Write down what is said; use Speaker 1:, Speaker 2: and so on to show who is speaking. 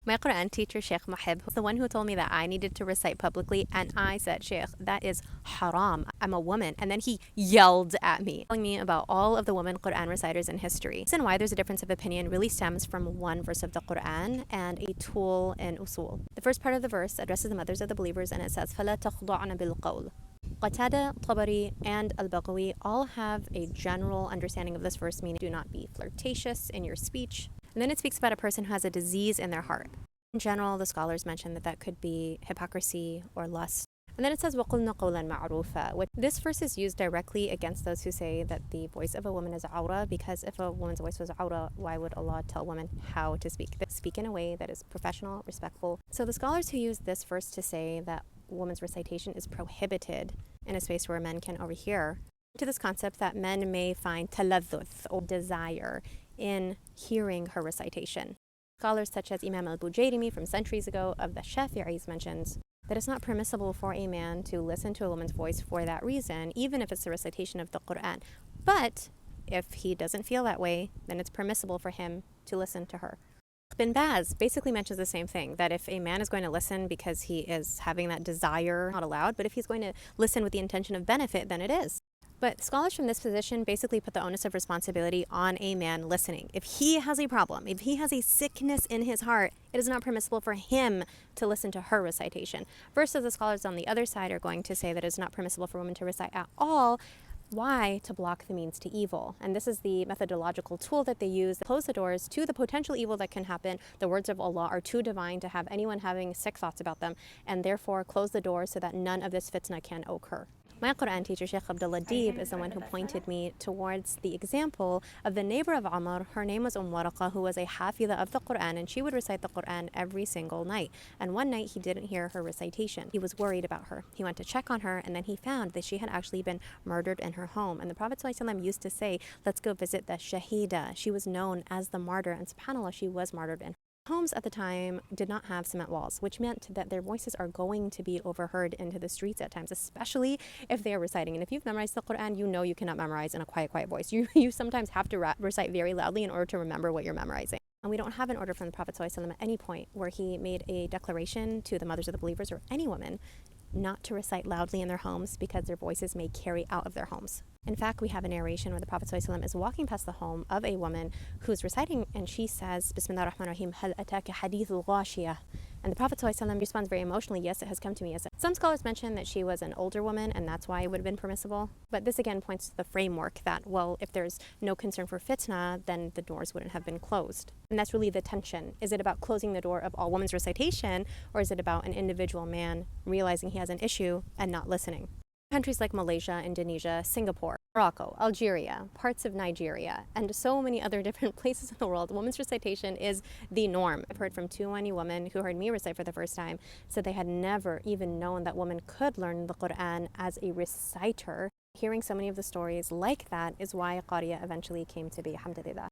Speaker 1: My Quran teacher, Sheikh Muhib, was the one who told me that I needed to recite publicly, and I said, Sheikh, that is haram. I'm a woman. And then he yelled at me, telling me about all of the women Quran reciters in history. The reason why there's a difference of opinion really stems from one verse of the Quran and a tool in usul. The first part of the verse addresses the mothers of the believers, and it says, فَلَا تَخْضَعْنَ بِالْقَوْلِ. Qatada, Tabari, and Al-Baghawi all have a general understanding of this verse, meaning do not be flirtatious in your speech. And then it speaks about a person who has a disease in their heart. In general, the scholars mention that that could be hypocrisy or lust. And then it says, وَقُلْنَا قَوْلًا مَعْرُوفًا. This verse is used directly against those who say that the voice of a woman is awra, because if a woman's voice was awra, why would Allah tell women how to speak? They speak in a way that is professional, respectful. So the scholars who use this verse to say that woman's recitation is prohibited in a space where men can overhear, to this concept that men may find taladduth or desire in hearing her recitation. Scholars such as Imam al-Bujayrimi from centuries ago of the Shafi'is mentions that it's not permissible for a man to listen to a woman's voice for that reason, even if it's a recitation of the Quran. But if he doesn't feel that way, then it's permissible for him to listen to her. Bin Baz basically mentions the same thing, that if a man is going to listen because he is having that desire, not allowed, but if he's going to listen with the intention of benefit, then it is. But scholars from this position basically put the onus of responsibility on a man listening. If he has a problem, if he has a sickness in his heart, it is not permissible for him to listen to her recitation. Versus the scholars on the other side are going to say that it's not permissible for women to recite at all. Why? To block the means to evil. And this is the methodological tool that they use to close the doors to the potential evil that can happen. The words of Allah are too divine to have anyone having sick thoughts about them, and therefore close the doors so that none of this fitna can occur. My Quran teacher, Sheikh Abdullah Deeb, is the one who pointed me towards the example of the neighbor of Amr. Her name was Waraqah, who was a hafidha of the Quran, and she would recite the Quran every single night. And one night he didn't hear her recitation. He was worried about her. He went to check on her, and then he found that she had actually been murdered in her home. And the Prophet ﷺ used to say, let's go visit the Shahida. She was known as the martyr, and subhanAllah, she was martyred in her homes at the time did not have cement walls, which meant that their voices are going to be overheard into the streets at times, especially if they are reciting. And if you've memorized the Quran, you know you cannot memorize in a quiet voice. You sometimes have to recite very loudly in order to remember what you're memorizing. And we don't have an order from the Prophet ﷺ at any point where he made a declaration to the mothers of the believers or any woman not to recite loudly in their homes because their voices may carry out of their homes. In fact, we have a narration where the Prophet ﷺ is walking past the home of a woman who's reciting, and she says, Bismillah ar-Rahman ar-Rahim, Hal ataka hadith al-ghashiyah. And the Prophet ﷺ responds very emotionally, yes, it has come to me. Some scholars mention that she was an older woman, and that's why it would have been permissible. But this again points to the framework that, well, if there's no concern for fitna, then the doors wouldn't have been closed. And that's really the tension. Is it about closing the door of all women's recitation, or is it about an individual man realizing he has an issue and not listening? Countries like Malaysia, Indonesia, Singapore, Morocco, Algeria, parts of Nigeria, and so many other different places in the world, women's recitation is the norm. I've heard from 2 women who heard me recite for the first time, said they had never even known that women could learn the Quran as a reciter. Hearing so many of the stories like that is why Qariya eventually came to be, alhamdulillah.